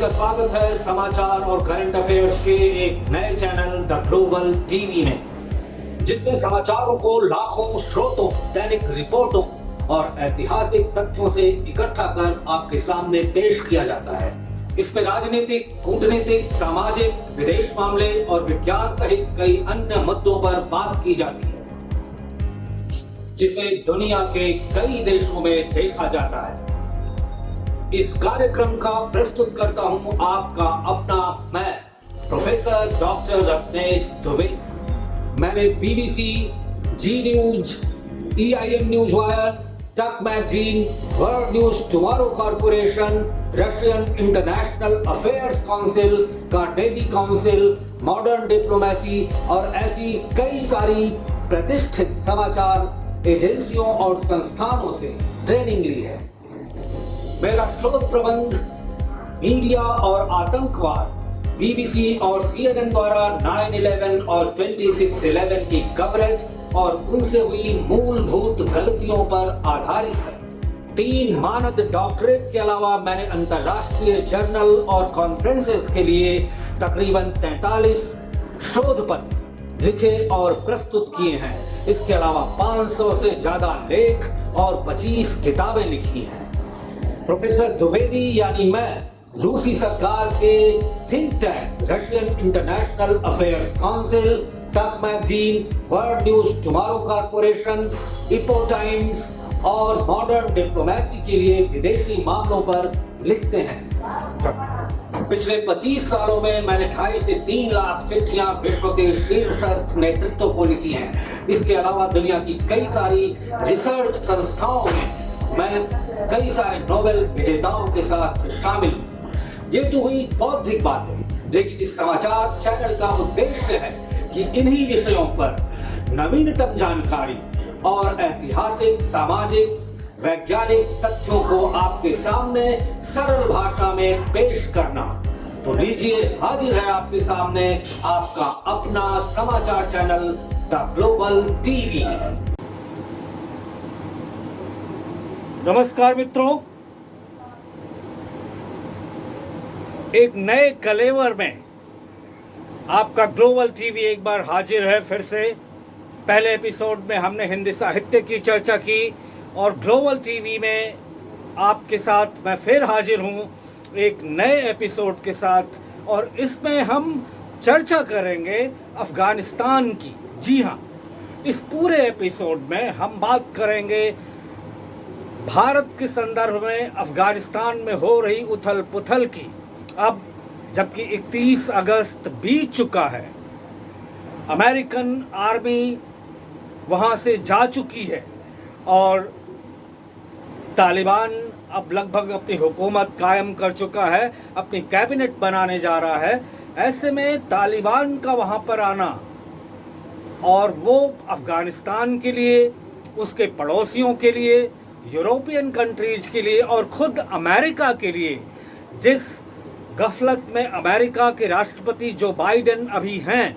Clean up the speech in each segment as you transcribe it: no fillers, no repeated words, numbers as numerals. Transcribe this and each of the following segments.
का स्वागत है समाचार और करंट अफेयर्स के एक नए चैनल द ग्लोबल टीवी में, जिसमें समाचारों को लाखों स्रोतों, दैनिक रिपोर्टों और ऐतिहासिक तथ्यों से इकट्ठा कर आपके सामने पेश किया जाता है। इसमें राजनीतिक, कूटनीतिक, सामाजिक, विदेश मामले और विज्ञान सहित कई अन्य मुद्दों पर बात की जाती है, जिसे दुनिया के कई देशों में देखा जाता है। इस कार्यक्रम का प्रस्तुत करता हूं आपका अपना मैं, प्रोफेसर डॉक्टर रत्नेश द्विवेदी। मैंने बीबीसी, जी न्यूज, EIN न्यूज वायर, टक magazine, World News Tomorrow corporation, Russian International Affairs council का डेली काउंसिल, मॉडर्न डिप्लोमेसी और ऐसी कई सारी प्रतिष्ठित समाचार एजेंसियों और संस्थानों से ट्रेनिंग ली है। मेरा शोध प्रबंध मीडिया और आतंकवाद, बीबीसी और CNN द्वारा 9/11 और 26/11 की कवरेज और उनसे हुई मूलभूत गलतियों पर आधारित है। 3 मानद डॉक्टरेट के अलावा मैंने अंतर्राष्ट्रीय जर्नल और कॉन्फ्रेंसेस के लिए तकरीबन 43 शोध पत्र लिखे और प्रस्तुत किए हैं। इसके अलावा 500 से ज्यादा लेख और 25 किताबें लिखी हैं। प्रोफेसर द्विवेदी यानी मैं रूसी सरकार के think tank Russian International Affairs Council, Tuck magazine, World News Tomorrow corporation, Epoch Times और मॉडर्न डिप्लोमेसी के लिए विदेशी मामलों पर लिखते हैं। पिछले 25 सालों में मैंने 2.5 से 3 लाख चिट्ठियां विश्व के शीर्षस्थ नेतृत्व को लिखी हैं। इसके अलावा दुनिया की कई सारी रिसर्च संस्थाओं में मैं कई सारे नोबेल विजेताओं के साथ शामिल हूँ। ये तो हुई बौद्धिक बातें, लेकिन इस समाचार चैनल का उद्देश्य है कि इन्हीं विषयों पर नवीनतम जानकारी और ऐतिहासिक, सामाजिक, वैज्ञानिक तथ्यों को आपके सामने सरल भाषा में पेश करना। तो लीजिए, हाजिर है आपके सामने आपका अपना समाचार चैनल द ग्लोबल टीवी। नमस्कार मित्रों, एक नए कलेवर में आपका ग्लोबल टीवी एक बार हाजिर है फिर से। पहले एपिसोड में हमने हिंदी साहित्य की चर्चा की और ग्लोबल टीवी में आपके साथ मैं फिर हाजिर हूँ एक नए एपिसोड के साथ, और इसमें हम चर्चा करेंगे अफ़गानिस्तान की। जी हाँ, इस पूरे एपिसोड में हम बात करेंगे भारत के संदर्भ में अफ़गानिस्तान में हो रही उथल पुथल की। अब जबकि 31 अगस्त बीत चुका है, अमेरिकन आर्मी वहाँ से जा चुकी है और तालिबान अब लगभग अपनी हुकूमत कायम कर चुका है, अपनी कैबिनेट बनाने जा रहा है। ऐसे में तालिबान का वहाँ पर आना और वो अफ़गानिस्तान के लिए, उसके पड़ोसियों के लिए, यूरोपियन कंट्रीज के लिए और खुद अमेरिका के लिए, जिस गफलत में अमेरिका के राष्ट्रपति जो बाइडेन अभी हैं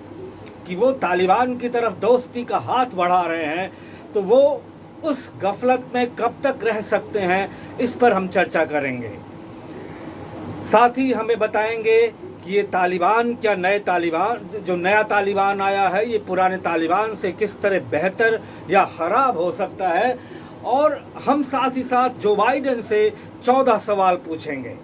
कि वो तालिबान की तरफ दोस्ती का हाथ बढ़ा रहे हैं, तो वो उस गफलत में कब तक रह सकते हैं, इस पर हम चर्चा करेंगे। साथ ही हमें बताएंगे कि ये तालिबान क्या जो नया तालिबान आया है, ये पुराने तालिबान से किस तरह बेहतर या ख़राब हो सकता है। और हम साथ ही साथ जो बाइडेन से 14 सवाल पूछेंगे।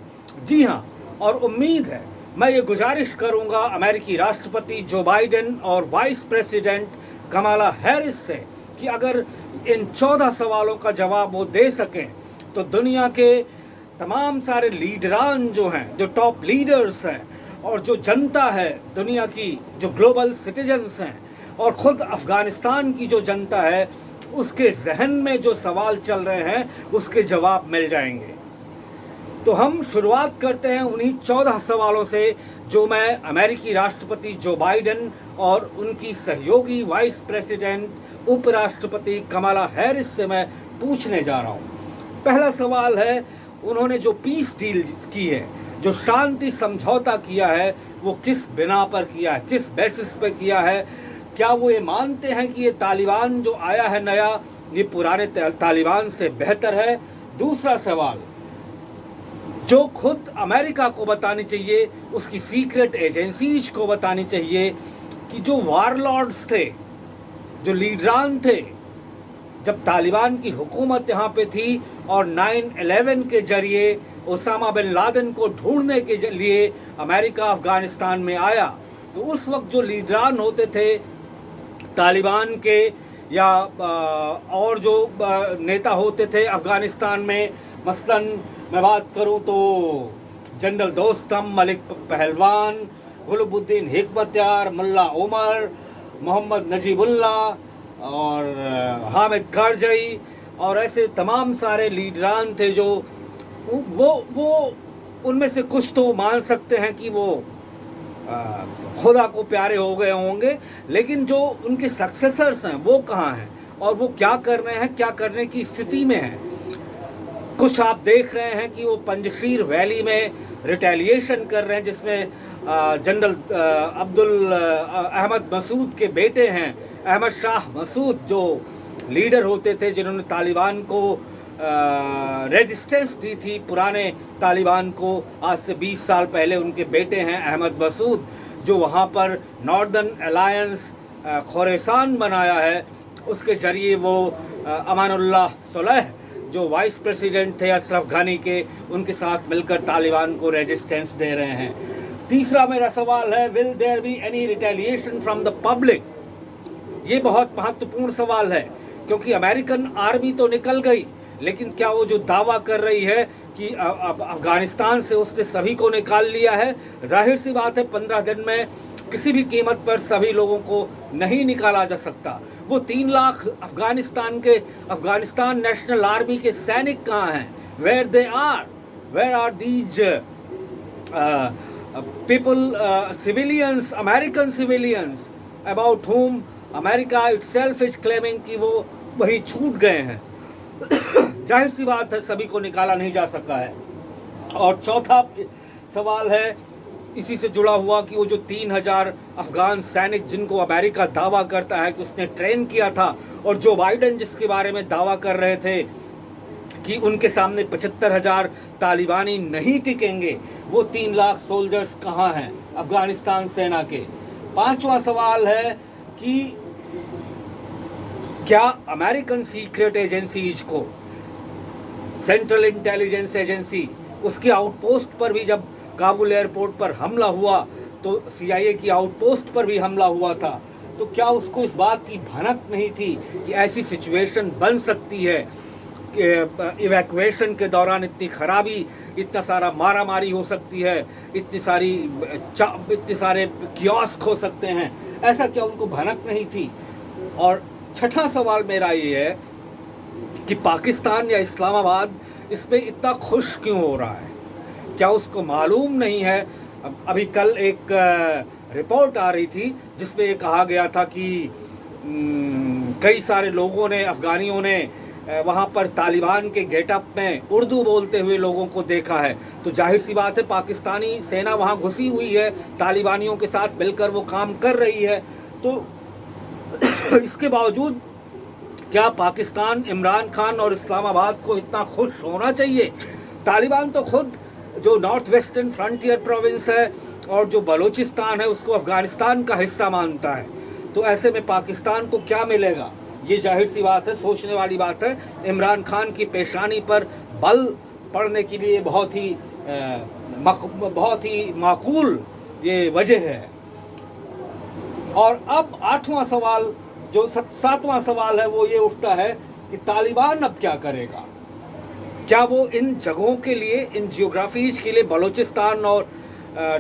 जी हाँ, और उम्मीद है, मैं ये गुजारिश करूँगा अमेरिकी राष्ट्रपति जो बाइडेन और वाइस प्रेसिडेंट कमाला हैरिस से कि अगर इन 14 सवालों का जवाब वो दे सकें तो दुनिया के तमाम सारे लीडरान जो हैं, जो टॉप लीडर्स हैं और जो जनता है दुनिया की, जो ग्लोबल सिटीजन्स हैं और ख़ुद अफ़गानिस्तान की जो जनता है, उसके जहन में जो सवाल चल रहे हैं उसके जवाब मिल जाएंगे। तो हम शुरुआत करते हैं उन्हीं 14 सवालों से जो मैं अमेरिकी राष्ट्रपति जो बाइडेन और उनकी सहयोगी वाइस प्रेसिडेंट उपराष्ट्रपति कमाला हैरिस से मैं पूछने जा रहा हूँ। पहला सवाल है, उन्होंने जो पीस डील की है, जो शांति समझौता किया है, वो किस बिना पर किया है, किस बेसिस पर किया है? क्या वो ये मानते हैं कि ये तालिबान जो आया है नया, ये पुराने तालिबान से बेहतर है? दूसरा सवाल, जो खुद अमेरिका को बतानी चाहिए, उसकी सीक्रेट एजेंसीज को बतानी चाहिए कि जो वारलॉर्ड्स थे, जो लीडरान थे, जब तालिबान की हुकूमत यहाँ पे थी और 9/11 के जरिए ओसामा बिन लादेन को ढूंढने के लिए अमेरिका अफ़गानिस्तान में आया, तो उस वक्त जो लीडरान होते थे तालिबान के या और जो नेता होते थे अफ़गानिस्तान में, मसलन मैं बात करूं तो जनरल दोस्तम, मलिक पहलवान, गुलबुद्दीन हिकमतयार, मुल्ला उमर, मोहम्मद नजीबुल्ला और हामिद करजई और ऐसे तमाम सारे लीडरान थे जो वो उनमें से कुछ तो मान सकते हैं कि वो खुदा को प्यारे हो गए होंगे, लेकिन जो उनके सक्सेसर्स हैं वो कहाँ हैं और वो क्या कर रहे हैं, क्या करने की स्थिति में हैं। कुछ आप देख रहे हैं कि वो पंजशीर वैली में रिटेलिएशन कर रहे हैं, जिसमें जनरल अब्दुल अहमद मसूद के बेटे हैं अहमद शाह मसूद, जो लीडर होते थे जिन्होंने तालिबान को रेजिस्टेंस दी थी, पुराने तालिबान को, आज से 20 साल पहले उनके बेटे हैं अहमद मसूद, जो वहाँ पर नॉर्दर्न अलायंस खोरेसान बनाया है। उसके ज़रिए वो अमानुल्लाह सुलह जो वाइस प्रेसिडेंट थे अशरफ घनी के, उनके साथ मिलकर तालिबान को रेजिस्टेंस दे रहे हैं। तीसरा मेरा सवाल है, will there be any retaliation from the public? ये बहुत महत्वपूर्ण सवाल है, क्योंकि अमेरिकन आर्मी तो निकल गई, लेकिन क्या वो जो दावा कर रही है कि अफ़गानिस्तान से उसने सभी को निकाल लिया है, जाहिर सी बात है 15 दिन में किसी भी कीमत पर सभी लोगों को नहीं निकाला जा सकता। वो 3 लाख अफ़गानिस्तान नेशनल आर्मी के सैनिक कहाँ हैं? Where they are? Where are these people, civilians, American civilians, about whom America itself is claiming कि वो वही छूट गए हैं। जाहिर सी बात है सभी को निकाला नहीं जा सका है। और चौथा सवाल है इसी से जुड़ा हुआ कि वो जो 3000 अफगान सैनिक जिनको अमेरिका दावा करता है कि उसने ट्रेन किया था, और जो बाइडेन जिसके बारे में दावा कर रहे थे कि उनके सामने 75,000 तालिबानी नहीं टिकेंगे, वो 3 लाख सोल्जर्स कहाँ हैं अफगानिस्तान सेना के? पांचवा सवाल है कि क्या अमेरिकन सीक्रेट एजेंसीज को, सेंट्रल इंटेलिजेंस एजेंसी, उसके आउटपोस्ट पर भी जब काबुल एयरपोर्ट पर हमला हुआ तो CIA की आउटपोस्ट पर भी हमला हुआ था, तो क्या उसको इस बात की भनक नहीं थी कि ऐसी सिचुएशन बन सकती है कि इवैक्यूएशन के दौरान इतनी खराबी, इतना सारा मारा मारी हो सकती है, इतने सारे कियोस्क हो सकते हैं? ऐसा क्या उनको भनक नहीं थी? और छठा सवाल मेरा ये है कि पाकिस्तान या इस्लामाबाद इस पर इतना खुश क्यों हो रहा है? क्या उसको मालूम नहीं है? अभी कल एक रिपोर्ट आ रही थी जिसमें ये कहा गया था कि कई सारे लोगों ने, अफ़गानियों ने वहाँ पर तालिबान के गेटअप में उर्दू बोलते हुए लोगों को देखा है। तो जाहिर सी बात है पाकिस्तानी सेना वहाँ घुसी हुई है, तालिबानियों के साथ मिलकर वो काम कर रही है। तो इसके बावजूद क्या पाकिस्तान, इमरान खान और इस्लामाबाद को इतना खुश होना चाहिए? तालिबान तो खुद जो नॉर्थ वेस्टर्न फ्रंटियर प्रोविंस है और जो बलूचिस्तान है उसको अफ़गानिस्तान का हिस्सा मानता है। तो ऐसे में पाकिस्तान को क्या मिलेगा? ये जाहिर सी बात है, सोचने वाली बात है। इमरान खान की पेशानी पर बल पड़ने के लिए बहुत ही माकूल ये वजह है। और अब 8वां सवाल, जो 7वां सवाल है, वो ये उठता है कि तालिबान अब क्या करेगा? क्या वो इन जगहों के लिए, इन जियोग्राफीज के लिए, बलूचिस्तान और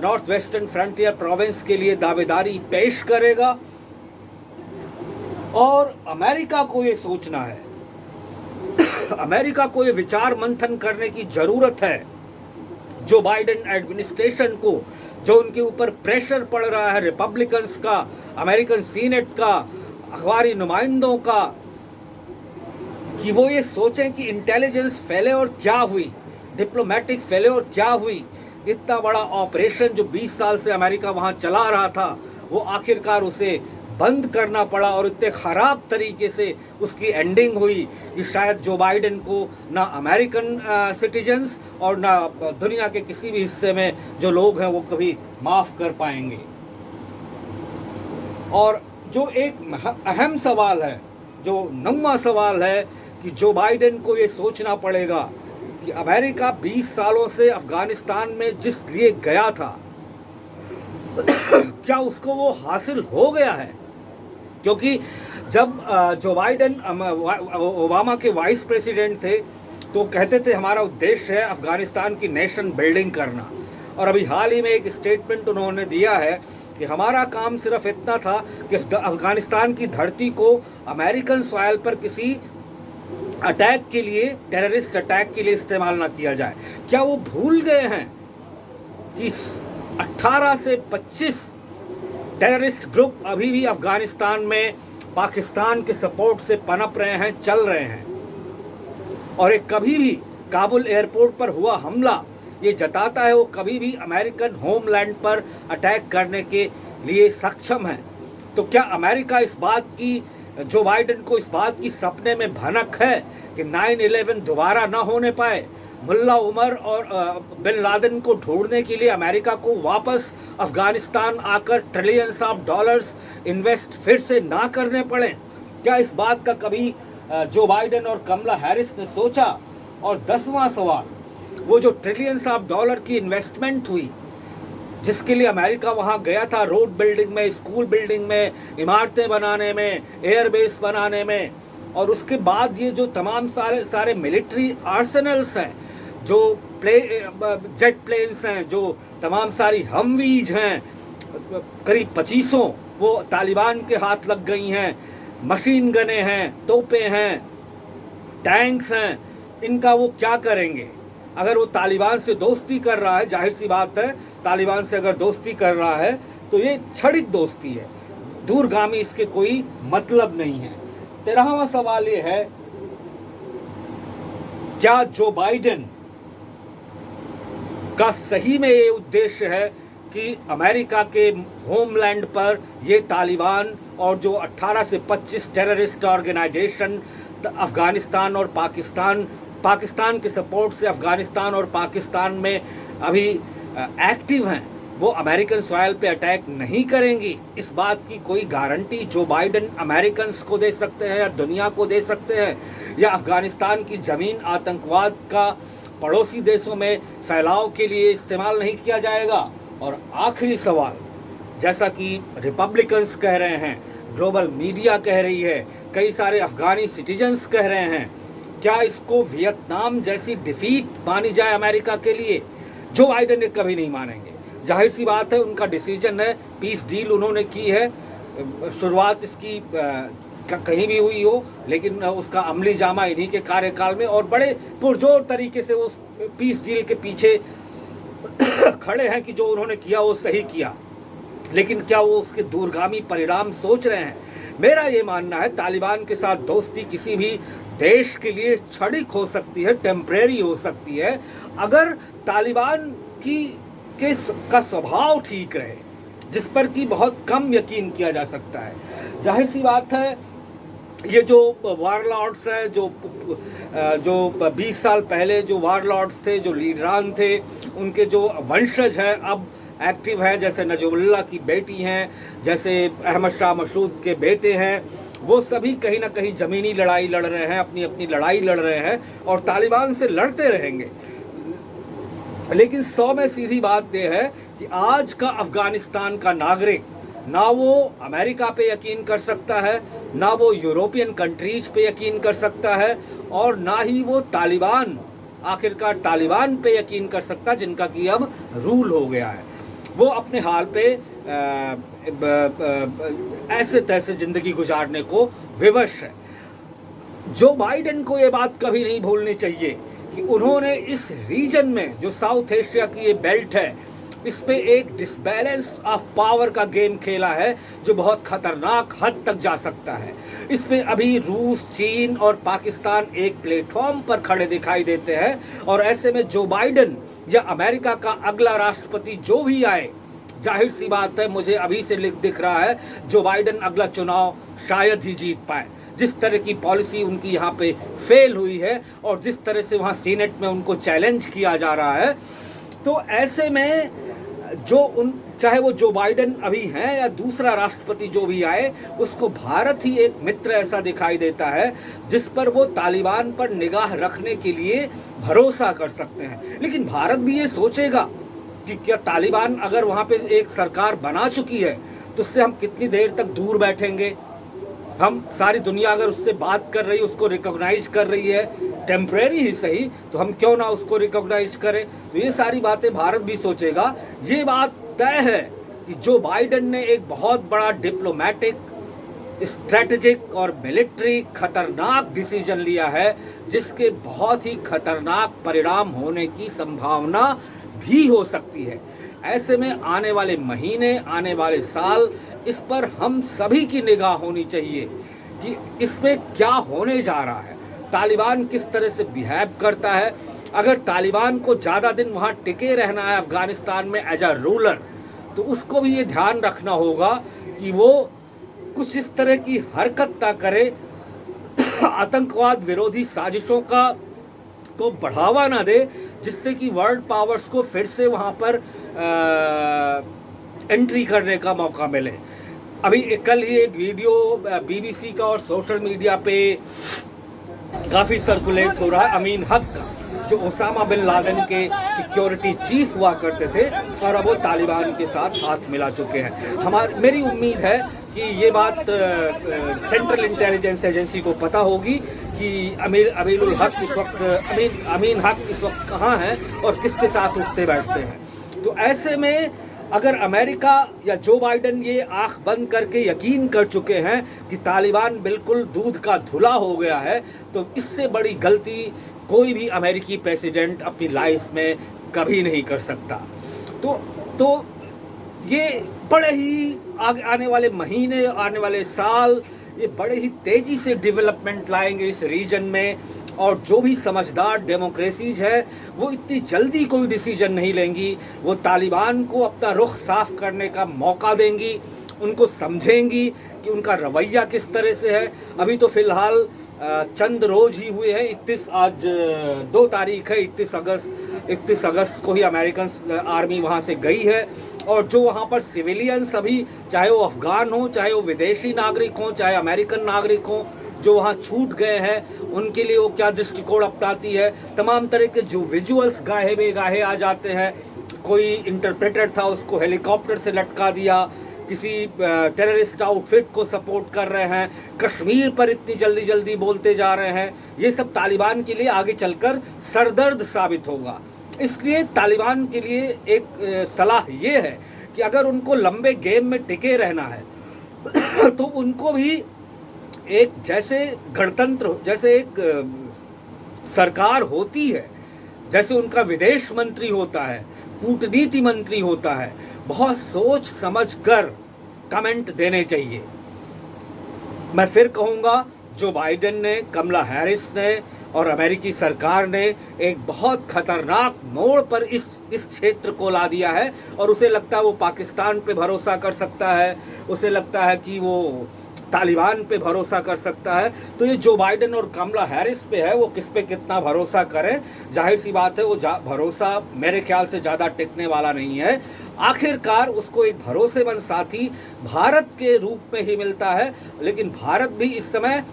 नॉर्थ वेस्टर्न फ्रंटियर प्रोविंस के लिए दावेदारी पेश करेगा? और अमेरिका को ये सोचना है, अमेरिका को ये विचार मंथन करने की ज़रूरत है, जो बाइडेन एडमिनिस्ट्रेशन को, जो उनके ऊपर प्रेशर पड़ रहा है रिपब्लिकन्स का, अमेरिकन सीनेट का, अखबारी नुमाइंदों का, कि वो ये सोचें कि इंटेलिजेंस फेल्योर क्या हुई, डिप्लोमेटिक फेल्योर क्या हुई। इतना बड़ा ऑपरेशन जो 20 साल से अमेरिका वहाँ चला रहा था, वो आखिरकार उसे बंद करना पड़ा और इतने ख़राब तरीके से उसकी एंडिंग हुई कि शायद जो बाइडेन को ना अमेरिकन सिटीजन्स और ना दुनिया के किसी भी हिस्से में जो लोग हैं वो कभी माफ़ कर पाएंगे। और जो एक अहम सवाल है, जो 9वां सवाल है कि जो बाइडेन को ये सोचना पड़ेगा कि अमेरिका 20 सालों से अफ़गानिस्तान में जिस लिए गया था क्या उसको वो हासिल हो गया है? क्योंकि जब जो बाइडेन ओबामा के वाइस प्रेसिडेंट थे तो कहते थे हमारा उद्देश्य है अफ़गानिस्तान की नेशन बिल्डिंग करना, और अभी हाल ही में एक स्टेटमेंट उन्होंने दिया है कि हमारा काम सिर्फ इतना था कि अफ़गानिस्तान की धरती को अमेरिकन सॉइल पर किसी अटैक के लिए, टेररिस्ट अटैक के लिए इस्तेमाल ना किया जाए। क्या वो भूल गए हैं कि 18 से 25 टेररिस्ट ग्रुप अभी भी अफ़गानिस्तान में पाकिस्तान के सपोर्ट से पनप रहे हैं, चल रहे हैं, और एक कभी भी काबुल एयरपोर्ट पर हुआ हमला ये जताता है वो कभी भी अमेरिकन होमलैंड पर अटैक करने के लिए सक्षम है। तो क्या अमेरिका इस बात की, जो बाइडेन को इस बात की सपने में भनक है कि 9/11 दोबारा ना होने पाए? मुल्ला उमर और बिन लादेन को ढूंढने के लिए अमेरिका को वापस अफ़गानिस्तान आकर ट्रिलियंस ऑफ डॉलर्स इन्वेस्ट फिर से ना करने पड़े? क्या इस बात का कभी जो बाइडेन और कमला हैरिस ने सोचा? और 10वां सवाल, वो जो ट्रिलियंस ऑफ डॉलर की इन्वेस्टमेंट हुई जिसके लिए अमेरिका वहाँ गया था, रोड बिल्डिंग में, स्कूल बिल्डिंग में, इमारतें बनाने में, एयरबेस बनाने में, और उसके बाद ये जो तमाम सारे मिलिट्री आर्सेनल्स हैं, जो जेट प्लेन्स हैं, जो तमाम सारी हमवीज हैं, करीब 2500 वो तालिबान के हाथ लग गई हैं, मशीन गने हैं, तोपें हैं, टैंक्स हैं, इनका वो क्या करेंगे? अगर वो तालिबान से दोस्ती कर रहा है, जाहिर सी बात है तालिबान से अगर दोस्ती कर रहा है तो ये क्षणिक दोस्ती है, दूरगामी इसके कोई मतलब नहीं है। 13वां सवाल ये है, क्या जो बाइडेन का सही में ये उद्देश्य है कि अमेरिका के होमलैंड पर ये तालिबान और जो 18 से 25 टेररिस्ट ऑर्गेनाइजेशन अफ़गानिस्तान और पाकिस्तान के सपोर्ट से अफ़गानिस्तान और पाकिस्तान में अभी एक्टिव हैं, वो अमेरिकन सॉइल पे अटैक नहीं करेंगी? इस बात की कोई गारंटी जो बाइडेन अमेरिकन्स को दे सकते हैं या दुनिया को दे सकते हैं? या अफ़गानिस्तान की ज़मीन आतंकवाद का पड़ोसी देशों में फैलाव के लिए इस्तेमाल नहीं किया जाएगा? और आखिरी सवाल, जैसा कि रिपब्लिकन्स कह रहे हैं, ग्लोबल मीडिया कह रही है, कई सारे अफ़गानी सिटीजन्स कह रहे हैं, क्या इसको वियतनाम जैसी डिफीट मानी जाए अमेरिका के लिए? जो बाइडेन ने कभी नहीं मानेंगे। जाहिर सी बात है उनका डिसीजन है, पीस डील उन्होंने की है, शुरुआत इसकी कहीं भी हुई हो, लेकिन उसका अमली जामा इन्हीं के कार्यकाल में, और बड़े पुरजोर तरीके से उस पीस डील के पीछे खड़े हैं कि जो उन्होंने किया वो सही किया, लेकिन क्या वो उसके दूरगामी परिणाम सोच रहे हैं? मेरा ये मानना है तालिबान के साथ दोस्ती किसी भी देश के लिए क्षणिक हो सकती है, टेम्परेरी हो सकती है, अगर तालिबान का स्वभाव ठीक रहे, जिस पर कि बहुत कम यकीन किया जा सकता है। जाहिर सी बात है ये जो वारलॉर्ड्स हैं, जो 20 साल पहले जो वारलॉर्ड्स थे, जो लीडरान थे, उनके जो वंशज हैं अब एक्टिव हैं, जैसे नजमुल्लाह की बेटी हैं, जैसे अहमद शाह मसूद के बेटे हैं, वो सभी कहीं ना कहीं ज़मीनी लड़ाई लड़ रहे हैं, अपनी अपनी लड़ाई लड़ रहे हैं और तालिबान से लड़ते रहेंगे। लेकिन 100 में सीधी बात यह है कि आज का अफ़गानिस्तान का नागरिक ना वो अमेरिका पे यकीन कर सकता है, ना वो यूरोपियन कंट्रीज पे यकीन कर सकता है, और ना ही वो तालिबान, आखिरकार तालिबान पे यकीन कर सकता जिनका कि अब रूल हो गया है। वो अपने हाल पे ऐसे तैसे ज़िंदगी गुजारने को विवश है। जो बाइडेन को ये बात कभी नहीं भूलनी चाहिए कि उन्होंने इस रीजन में, जो साउथ एशिया की ये बेल्ट है, इस पे एक डिसबैलेंस ऑफ पावर का गेम खेला है जो बहुत खतरनाक हद तक जा सकता है। इसमें अभी रूस, चीन और पाकिस्तान एक प्लेटफॉर्म पर खड़े दिखाई देते हैं, और ऐसे में जो बाइडेन या अमेरिका का अगला राष्ट्रपति जो भी आए, जाहिर सी बात है, मुझे अभी से दिख रहा है जो बाइडन अगला चुनाव शायद ही जीत पाए। जिस तरह की पॉलिसी उनकी यहाँ पे फेल हुई है और जिस तरह से वहाँ सीनेट में उनको चैलेंज किया जा रहा है, तो ऐसे में चाहे वो जो बाइडन अभी हैं या दूसरा राष्ट्रपति जो भी आए, उसको भारत ही एक मित्र ऐसा दिखाई देता है जिस पर वो तालिबान पर निगाह रखने के लिए भरोसा कर सकते हैं। लेकिन भारत भी ये सोचेगा कि क्या तालिबान अगर वहाँ पे एक सरकार बना चुकी है तो उससे हम कितनी देर तक दूर बैठेंगे। हम सारी दुनिया अगर उससे बात कर रही है, उसको रिकॉग्नाइज कर रही है, टेम्परेरी ही सही, तो हम क्यों ना उसको रिकॉग्नाइज करें। तो ये सारी बातें भारत भी सोचेगा। ये बात तय है कि जो बाइडन ने एक बहुत बड़ा डिप्लोमेटिक, स्ट्रेटेजिक और मिलिट्री खतरनाक डिसीजन लिया है, जिसके बहुत ही खतरनाक परिणाम होने की संभावना भी हो सकती है। ऐसे में आने वाले महीने, आने वाले साल, इस पर हम सभी की निगाह होनी चाहिए कि इसमें क्या होने जा रहा है, तालिबान किस तरह से बिहेव करता है। अगर तालिबान को ज़्यादा दिन वहाँ टिके रहना है अफ़गानिस्तान में एज अ रूलर, तो उसको भी ये ध्यान रखना होगा कि वो कुछ इस तरह की हरकत ना करे, आतंकवाद विरोधी साजिशों को बढ़ावा ना दे, जिससे कि वर्ल्ड पावर्स को फिर से वहाँ पर एंट्री करने का मौका मिले। अभी कल ही एक वीडियो BBC का और सोशल मीडिया पे काफ़ी सर्कुलेट हो रहा है अमीन हक का, जो ओसामा बिन लादेन के सिक्योरिटी चीफ हुआ करते थे और अब वो तालिबान के साथ हाथ मिला चुके हैं। मेरी उम्मीद है कि ये बात सेंट्रल इंटेलिजेंस एजेंसी को पता होगी कि अमीनुल हक इस वक्त अमीन हक इस वक्त कहाँ हैं और किसके साथ उठते बैठते हैं। तो ऐसे में अगर अमेरिका या जो बाइडन ये आंख बंद करके यकीन कर चुके हैं कि तालिबान बिल्कुल दूध का धुला हो गया है, तो इससे बड़ी गलती कोई भी अमेरिकी प्रेसिडेंट अपनी लाइफ में कभी नहीं कर सकता। तो ये बड़े ही आने वाले महीने, आने वाले साल, ये बड़े ही तेज़ी से डेवलपमेंट लाएंगे इस रीजन में। और जो भी समझदार डेमोक्रेसीज है वो इतनी जल्दी कोई डिसीजन नहीं लेंगी। वो तालिबान को अपना रुख साफ करने का मौका देंगी, उनको समझेंगी कि उनका रवैया किस तरह से है। अभी तो फ़िलहाल चंद रोज ही हुए हैं, आज 2 तारीख है, 31 अगस्त को ही अमेरिकन आर्मी वहाँ से गई है। और जो वहाँ पर सिविलियंस अभी, चाहे वो अफ़गान हो, चाहे वो विदेशी नागरिक हों, चाहे अमेरिकन नागरिक हों, जो वहाँ छूट गए हैं, उनके लिए वो क्या दृष्टिकोण अपनाती है। तमाम तरह के जो विजुअल्स गाहे बेगाहे आ जाते हैं। कोई इंटरप्रेटर था, उसको हेलीकॉप्टर से लटका दिया, किसी टेररिस्ट आउटफिट को सपोर्ट कर रहे हैं, कश्मीर पर इतनी जल्दी बोलते जा रहे हैं। ये सब तालिबान के लिए आगे चलकर सरदर्द साबित होगा। इसलिए तालिबान के लिए एक सलाह ये है कि अगर उनको लंबे गेम में टिके रहना है तो उनको भी एक जैसे गणतंत्र, जैसे एक सरकार होती है, जैसे उनका विदेश मंत्री होता है, कूटनीति मंत्री होता है, बहुत सोच समझ कर कमेंट देने चाहिए। मैं फिर कहूँगा, जो बाइडन ने, कमला हैरिस ने और अमेरिकी सरकार ने एक बहुत खतरनाक मोड़ पर इस क्षेत्र को ला दिया है। और उसे लगता है वो पाकिस्तान पे भरोसा कर सकता है, उसे लगता है कि वो तालिबान पे भरोसा कर सकता है। तो ये जो बाइडन और कमला हैरिस पे है, वो किस पे कितना भरोसा करें, जाहिर सी बात है वो भरोसा मेरे ख्याल से ज़्यादा टिकने वाला नहीं है। आखिरकार उसको एक भरोसेमंद साथी भारत के रूप में ही मिलता है। लेकिन भारत भी इस समय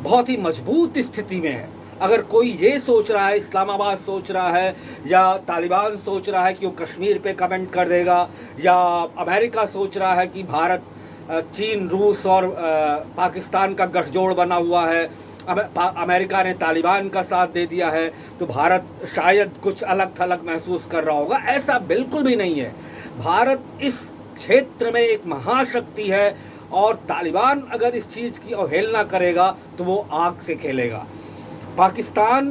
बहुत ही मजबूत स्थिति में है। अगर कोई ये सोच रहा है, इस्लामाबाद सोच रहा है या तालिबान सोच रहा है कि वो कश्मीर पे कमेंट कर देगा, या अमेरिका सोच रहा है कि भारत, चीन, रूस और पाकिस्तान का गठजोड़ बना हुआ है, अमेरिका ने तालिबान का साथ दे दिया है, तो भारत शायद कुछ अलग थलग महसूस कर रहा होगा, ऐसा बिल्कुल भी नहीं है। भारत इस क्षेत्र में एक महाशक्ति है और तालिबान अगर इस चीज़ की अवहेलना करेगा तो वो आग से खेलेगा। पाकिस्तान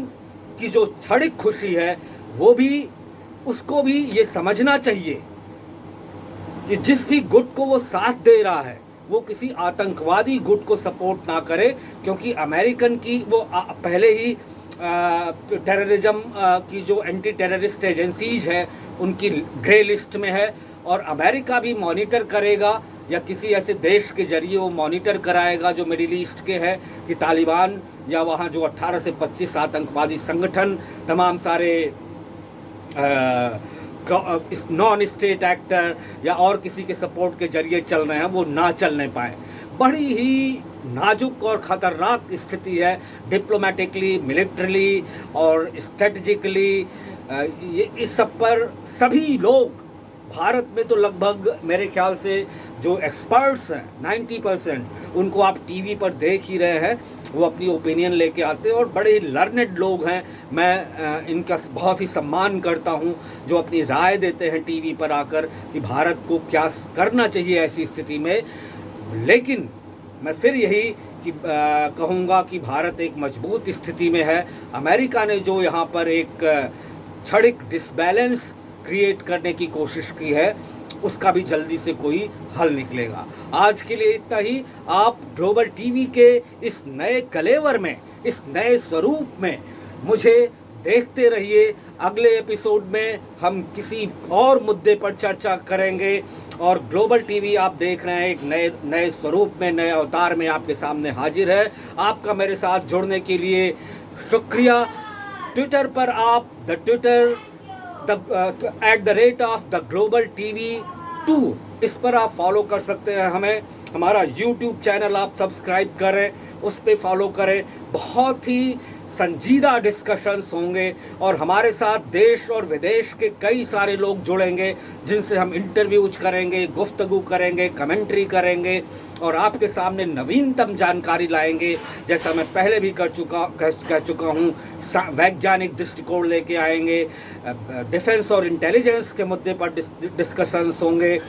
की जो क्षणिक खुशी है, वो भी, उसको भी ये समझना चाहिए कि जिस भी गुट को वो साथ दे रहा है वो किसी आतंकवादी गुट को सपोर्ट ना करे, क्योंकि अमेरिकन की वो पहले ही टेररिज्म की जो एंटी टेररिस्ट एजेंसीज है उनकी ग्रे लिस्ट में है। और अमेरिका भी मॉनिटर करेगा या किसी ऐसे देश के जरिए वो मॉनिटर कराएगा जो मिडिल ईस्ट के हैं कि तालिबान या वहाँ जो 18 से 25 आतंकवादी संगठन तमाम सारे नॉन स्टेट एक्टर या और किसी के सपोर्ट के जरिए चल रहे हैं वो ना चलने पाए। बड़ी ही नाजुक और ख़तरनाक स्थिति है डिप्लोमेटिकली, मिलिट्रली और स्ट्रेटजिकली। ये इस सब पर सभी लोग भारत में तो लगभग मेरे ख्याल से जो एक्सपर्ट्स हैं 90% उनको आप टीवी पर देख ही रहे हैं, वो अपनी ओपिनियन लेके आते हैं और बड़े लर्नेड लोग हैं। मैं इनका बहुत ही सम्मान करता हूं जो अपनी राय देते हैं टीवी पर आकर कि भारत को क्या करना चाहिए ऐसी स्थिति में। लेकिन मैं फिर यही कहूँगा कि भारत एक मजबूत स्थिति में है। अमेरिका ने जो यहाँ पर एक क्षणिक डिसबैलेंस क्रिएट करने की कोशिश की है उसका भी जल्दी से कोई हल निकलेगा। आज के लिए इतना ही। आप ग्लोबल टीवी के इस नए कलेवर में, इस नए स्वरूप में मुझे देखते रहिए। अगले एपिसोड में हम किसी और मुद्दे पर चर्चा करेंगे और ग्लोबल टीवी आप देख रहे हैं एक नए स्वरूप में, नए अवतार में आपके सामने हाजिर है। आपका मेरे साथ जुड़ने के लिए शुक्रिया। ट्विटर पर आप @GlobalTV2 इस पर आप फॉलो कर सकते हैं हमें। हमारा यूट्यूब चैनल आप सब्सक्राइब करें, उस पर फॉलो करें। बहुत ही संजीदा डिस्कशंस होंगे और हमारे साथ देश और विदेश के कई सारे लोग जुड़ेंगे जिनसे हम इंटरव्यूज करेंगे, गुफ्तगू करेंगे, कमेंट्री करेंगे और आपके सामने नवीनतम जानकारी लाएंगे। जैसा मैं पहले भी कह चुका हूँ, वैज्ञानिक दृष्टिकोण लेके आएंगे, डिफेंस और इंटेलिजेंस के मुद्दे पर डिस्कशंस होंगे,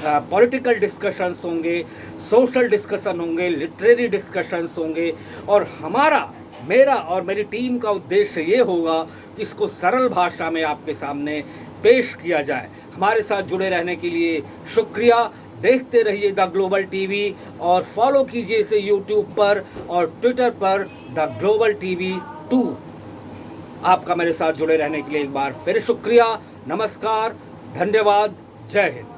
पॉलिटिकल डिस्कशंस होंगे, सोशल डिस्कशन होंगे, लिटरेरी डिस्कशंस होंगे और मेरा और मेरी टीम का उद्देश्य ये होगा कि इसको सरल भाषा में आपके सामने पेश किया जाए। हमारे साथ जुड़े रहने के लिए शुक्रिया। देखते रहिए द ग्लोबल टीवी और फॉलो कीजिए इसे यूट्यूब पर और ट्विटर पर द ग्लोबल टीवी 2। आपका मेरे साथ जुड़े रहने के लिए एक बार फिर शुक्रिया। नमस्कार, धन्यवाद, जय हिंद।